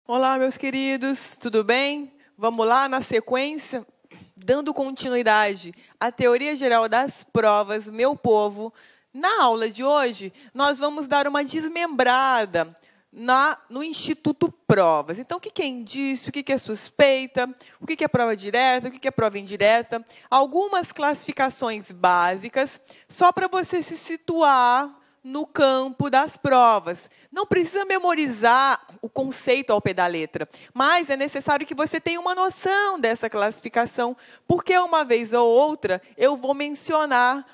Olá, meus queridos, tudo bem? Vamos lá, na sequência, dando continuidade à teoria geral das provas, meu povo. Na aula de hoje, nós vamos dar uma desmembrada no Instituto Provas. Então, o que é indício, o que é suspeita, o que é prova direta, o que é prova indireta, algumas classificações básicas, só para você se situar no campo das provas. Não precisa memorizar o conceito ao pé da letra, mas é necessário que você tenha uma noção dessa classificação, porque uma vez ou outra eu vou mencionar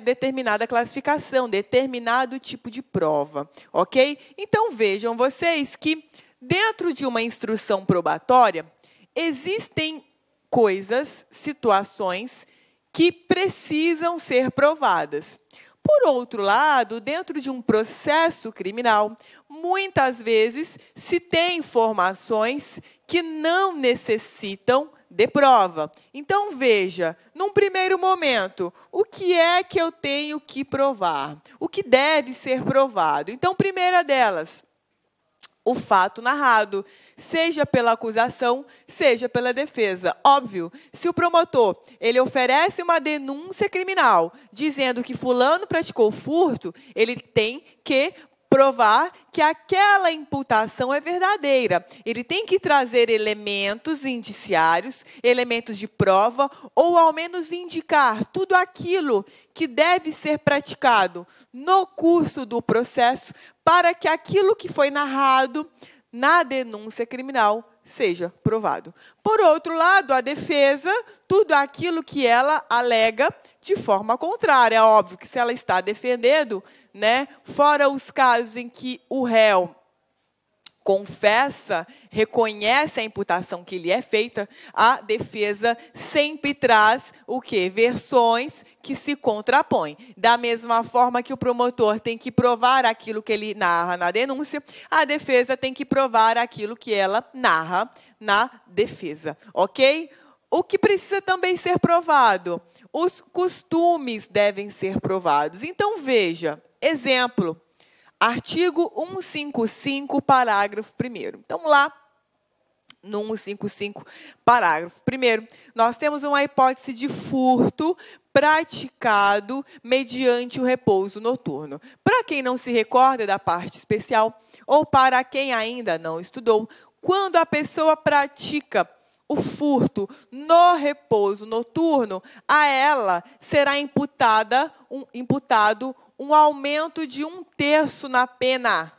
determinada classificação, determinado tipo de prova, ok? Então, vejam vocês que dentro de uma instrução probatória, existem coisas, situações que precisam ser provadas. Por outro lado, dentro de um processo criminal, muitas vezes se tem informações que não necessitam de prova. Então, veja, num primeiro momento, o que é que eu tenho que provar? O que deve ser provado? Então, primeira delas, o fato narrado, seja pela acusação, seja pela defesa. Óbvio, se o promotor ele oferece uma denúncia criminal dizendo que fulano praticou furto, ele tem que provar que aquela imputação é verdadeira. Ele tem que trazer elementos indiciários, elementos de prova, ou ao menos indicar tudo aquilo que deve ser praticado no curso do processo para que aquilo que foi narrado na denúncia criminal seja provado. Por outro lado, a defesa, tudo aquilo que ela alega de forma contrária. É óbvio que se ela está defendendo, fora os casos em que o réu confessa, reconhece a imputação que lhe é feita, a defesa sempre traz o quê? Versões que se contrapõem. Da mesma forma que o promotor tem que provar aquilo que ele narra na denúncia, a defesa tem que provar aquilo que ela narra na defesa, ok? O que precisa também ser provado? Os costumes devem ser provados. Então, veja, exemplo, artigo 155, parágrafo 1º. Então, lá no 155, parágrafo 1º, nós temos uma hipótese de furto praticado mediante o repouso noturno. Para quem não se recorda da parte especial, ou para quem ainda não estudou, quando a pessoa pratica o furto no repouso noturno, a ela será imputado um aumento de 1/3 na pena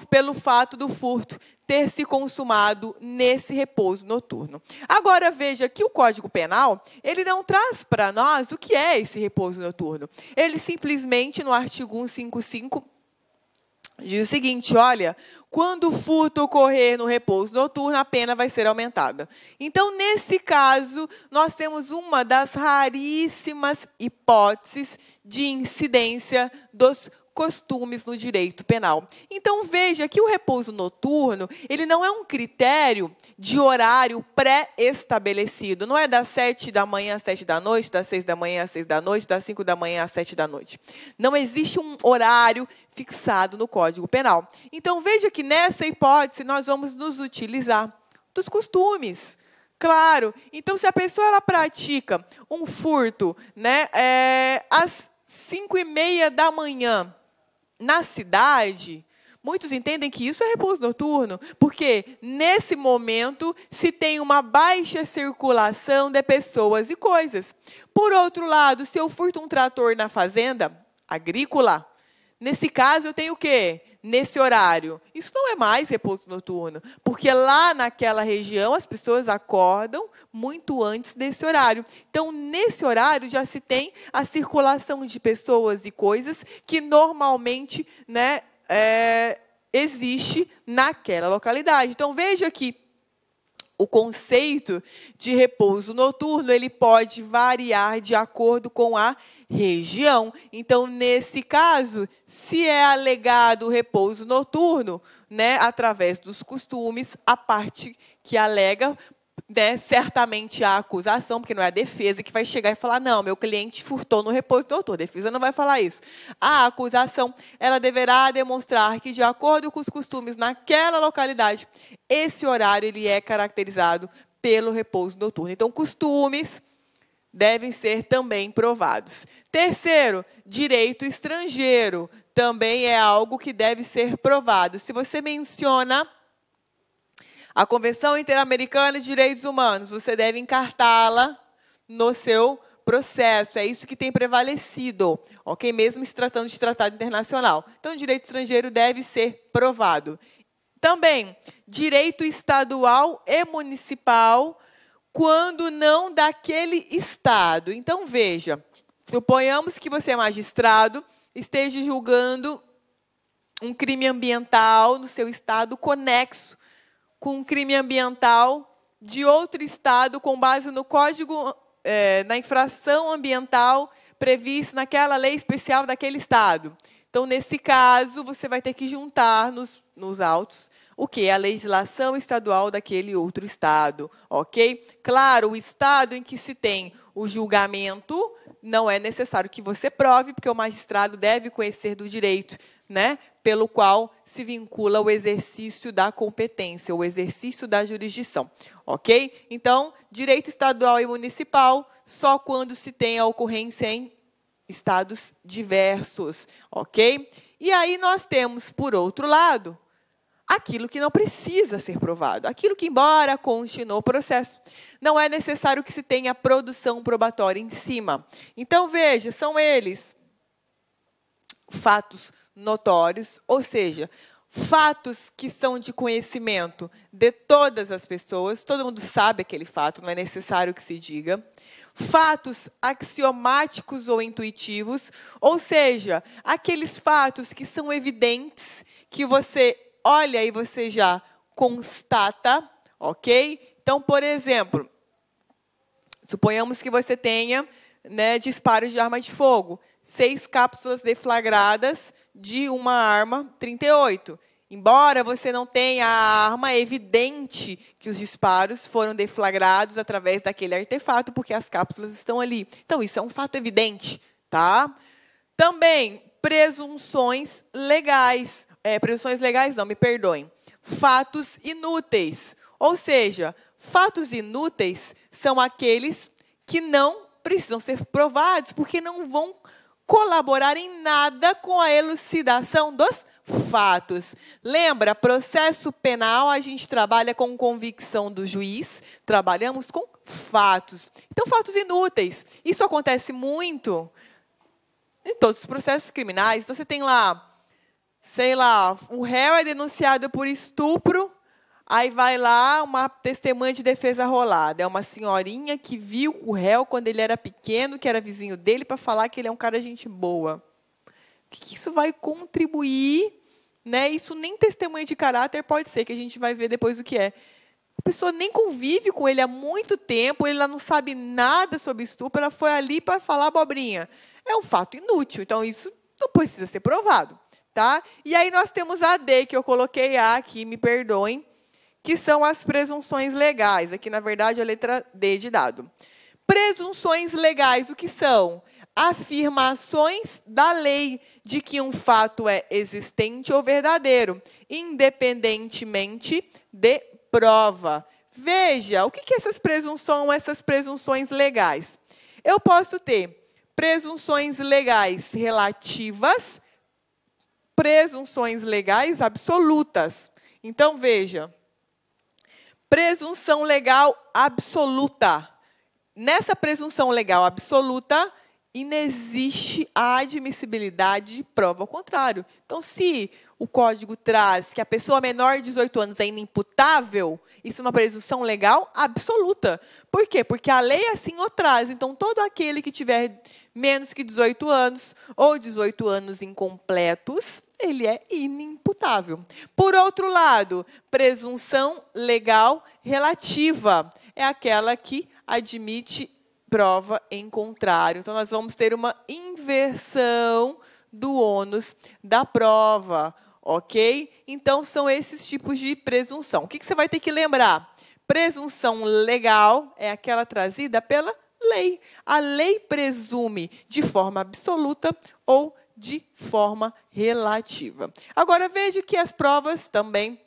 pelo fato do furto ter se consumado nesse repouso noturno. Agora, veja que o Código Penal, ele não traz para nós o que é esse repouso noturno. Ele simplesmente, no artigo 155, diz o seguinte, olha, quando o furto ocorrer no repouso noturno, a pena vai ser aumentada. Então, nesse caso, nós temos uma das raríssimas hipóteses de incidência dos costumes no direito penal. Então, veja que o repouso noturno, ele não é um critério de horário pré-estabelecido. Não é das 7 da manhã às 7 da noite, das 6 da manhã às 6 da noite, das 5 da manhã às 7 da noite. Não existe um horário fixado no Código Penal. Então, veja que nessa hipótese, nós vamos nos utilizar dos costumes. Claro, então, se a pessoa ela pratica um furto às 5:30 da manhã, na cidade, muitos entendem que isso é repouso noturno, porque nesse momento se tem uma baixa circulação de pessoas e coisas. Por outro lado, se eu furto um trator na fazenda agrícola, nesse caso eu tenho o quê? Nesse horário. Isso não é mais repouso noturno, porque lá naquela região as pessoas acordam muito antes desse horário. Então, nesse horário já se tem a circulação de pessoas e coisas que normalmente existe naquela localidade. Então, veja que o conceito de repouso noturno ele pode variar de acordo com a região. Então, nesse caso, se é alegado o repouso noturno, através dos costumes, a parte que alega né, certamente a acusação, porque não é a defesa que vai chegar e falar, não, meu cliente furtou no repouso do doutor. A defesa não vai falar isso. A acusação, ela deverá demonstrar que, de acordo com os costumes naquela localidade, esse horário ele é caracterizado pelo repouso noturno. Então, costumes devem ser também provados. Terceiro, direito estrangeiro. Também é algo que deve ser provado. Se você menciona a Convenção Interamericana de Direitos Humanos, você deve encartá-la no seu processo. É isso que tem prevalecido, ok? Mesmo se tratando de tratado internacional. Então, o direito estrangeiro deve ser provado. Também, direito estadual e municipal, quando não daquele estado. Então, veja, suponhamos que você é magistrado, esteja julgando um crime ambiental no seu estado conexo com um crime ambiental de outro estado com base no código, na infração ambiental prevista naquela lei especial daquele estado. Então, nesse caso, você vai ter que juntar nos autos o quê? A legislação estadual daquele outro estado, ok? Claro, o estado em que se tem o julgamento, não é necessário que você prove, porque o magistrado deve conhecer do direito, né, pelo qual se vincula o exercício da competência, o exercício da jurisdição, ok? Então, direito estadual e municipal, só quando se tem a ocorrência em estados diversos, ok? E aí nós temos, por outro lado, aquilo que não precisa ser provado, aquilo que, embora conste no processo, não é necessário que se tenha produção probatória em cima. Então, veja, são eles fatos notórios, ou seja, fatos que são de conhecimento de todas as pessoas, todo mundo sabe aquele fato, não é necessário que se diga. Fatos axiomáticos ou intuitivos, ou seja, aqueles fatos que são evidentes, que você olha e você já constata, ok? Então, por exemplo, suponhamos que você tenha, né, disparos de arma de fogo, 6 cápsulas deflagradas de uma arma 38. Embora você não tenha a arma, é evidente que os disparos foram deflagrados através daquele artefato, porque as cápsulas estão ali. Então, isso é um fato evidente, tá? Também, presunções legais. Presunções legais não, me perdoem. Fatos inúteis. Ou seja, fatos inúteis são aqueles que não precisam ser provados, porque não vão colaborar em nada com a elucidação dos fatos. Lembra, processo penal, a gente trabalha com convicção do juiz, trabalhamos com fatos. Então, fatos inúteis. Isso acontece muito em todos os processos criminais. Então, você tem lá, sei lá, o réu é denunciado por estupro, aí vai lá uma testemunha de defesa rolada. É uma senhorinha que viu o réu quando ele era pequeno, que era vizinho dele, para falar que ele é um cara de gente boa. O que isso vai contribuir? Né? Isso nem testemunha de caráter pode ser, que a gente vai ver depois o que é. A pessoa nem convive com ele há muito tempo, ele não sabe nada sobre estupro, ela foi ali para falar abobrinha. É um fato inútil, então isso não precisa ser provado. Tá? E aí nós temos a D, que eu coloquei A aqui, me perdoem, que são as presunções legais. Aqui, na verdade, a letra D de dado. Presunções legais, o que são? Afirmações da lei de que um fato é existente ou verdadeiro, independentemente de prova. Veja, o que essas presunções legais? Eu posso ter presunções legais relativas, presunções legais absolutas. Então, veja, presunção legal absoluta. Nessa presunção legal absoluta, inexiste a admissibilidade de prova ao contrário. Então, se o código traz que a pessoa menor de 18 anos é inimputável, isso é uma presunção legal absoluta. Por quê? Porque a lei assim o traz. Então, todo aquele que tiver menos que 18 anos ou 18 anos incompletos, ele é inimputável. Por outro lado, presunção legal relativa é aquela que admite prova em contrário. Então, nós vamos ter uma inversão do ônus da prova, ok? Então, são esses tipos de presunção. O que você vai ter que lembrar? Presunção legal é aquela trazida pela lei. A lei presume de forma absoluta ou de forma relativa. Agora, veja que as provas também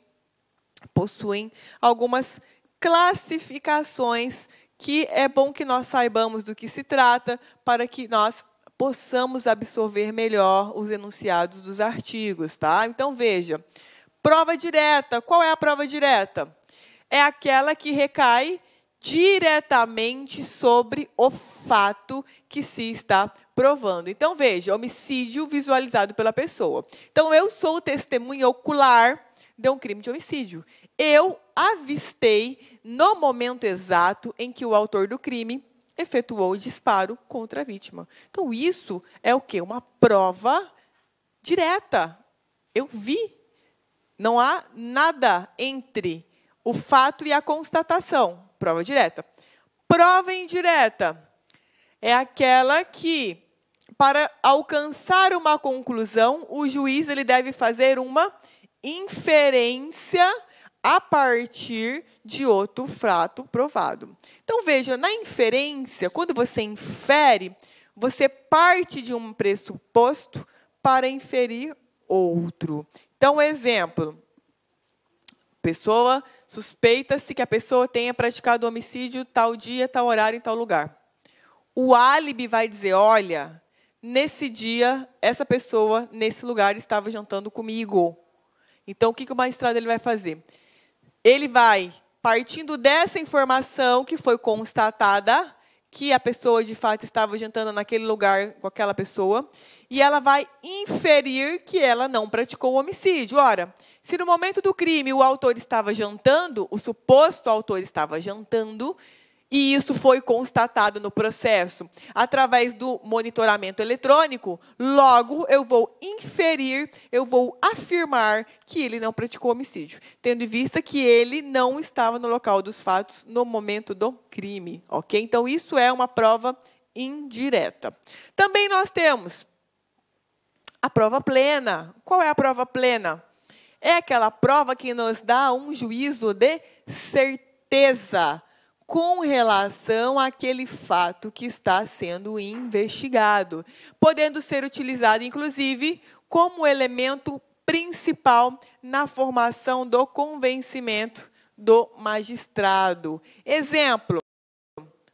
possuem algumas classificações que é bom que nós saibamos do que se trata para que nós possamos absorver melhor os enunciados dos artigos, tá? Então, veja, prova direta. Qual é a prova direta? É aquela que recai diretamente sobre o fato que se está provando. Então, veja, homicídio visualizado pela pessoa. Então, eu sou testemunha ocular de um crime de homicídio. Eu avistei no momento exato em que o autor do crime efetuou o disparo contra a vítima. Então, isso é o quê? Uma prova direta. Eu vi. Não há nada entre o fato e a constatação. Prova direta. Prova indireta é aquela que, para alcançar uma conclusão, o juiz ele deve fazer uma inferência a partir de outro fato provado. Então, veja, na inferência, quando você infere, você parte de um pressuposto para inferir outro. Então, exemplo, pessoa suspeita-se que a pessoa tenha praticado homicídio tal dia, tal horário, em tal lugar. O álibi vai dizer, olha, nesse dia, essa pessoa, nesse lugar, estava jantando comigo. Então, o que o magistrado ele vai fazer? Ele vai, partindo dessa informação que foi constatada, que a pessoa, de fato, estava jantando naquele lugar com aquela pessoa, e ela vai inferir que ela não praticou o homicídio. Ora, se no momento do crime o autor estava jantando, o suposto autor estava jantando, e isso foi constatado no processo através do monitoramento eletrônico, logo eu vou inferir, eu vou afirmar que ele não praticou homicídio, tendo em vista que ele não estava no local dos fatos no momento do crime. Ok? Então, isso é uma prova indireta. Também nós temos a prova plena. Qual é a prova plena? É aquela prova que nos dá um juízo de certeza com relação àquele fato que está sendo investigado, podendo ser utilizado, inclusive, como elemento principal na formação do convencimento do magistrado. Exemplo,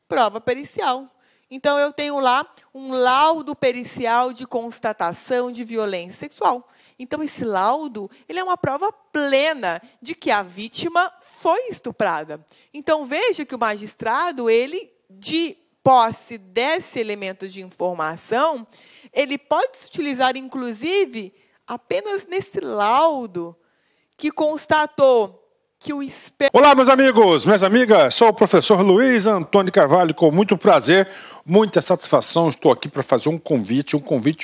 prova pericial. Então, eu tenho lá um laudo pericial de constatação de violência sexual. Então, esse laudo ele é uma prova plena de que a vítima foi estuprada. Então, veja que o magistrado, ele, de posse desse elemento de informação, ele pode se utilizar, inclusive, apenas nesse laudo que constatou que o Olá, meus amigos, minhas amigas, sou o professor Luiz Antônio Carvalho, com muito prazer, muita satisfação, estou aqui para fazer um convite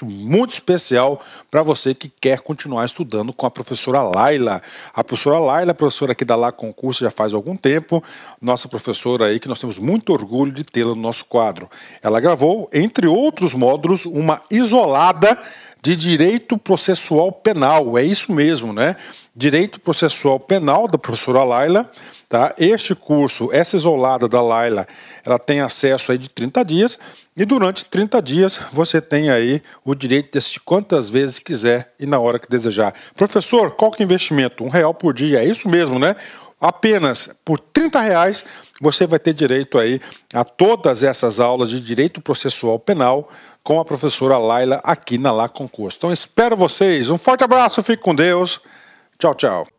muito especial para você que quer continuar estudando com a professora Laila. A professora Laila, professora aqui da Lá Concurso já faz algum tempo, nossa professora aí que nós temos muito orgulho de tê-la no nosso quadro. Ela gravou, entre outros módulos, uma isolada de Direito Processual Penal, é isso mesmo, né? Direito Processual Penal, da professora Laila, tá? Este curso, essa isolada da Laila, ela tem acesso aí de 30 dias, e durante 30 dias você tem aí o direito de assistir quantas vezes quiser e na hora que desejar. Professor, qual que é o investimento? R$1 por dia, é isso mesmo, né? Apenas por R$30 você vai ter direito aí a todas essas aulas de Direito Processual Penal com a professora Laila aqui na Lá Concurso. Então, espero vocês. Um forte abraço, fique com Deus. Tchau, tchau.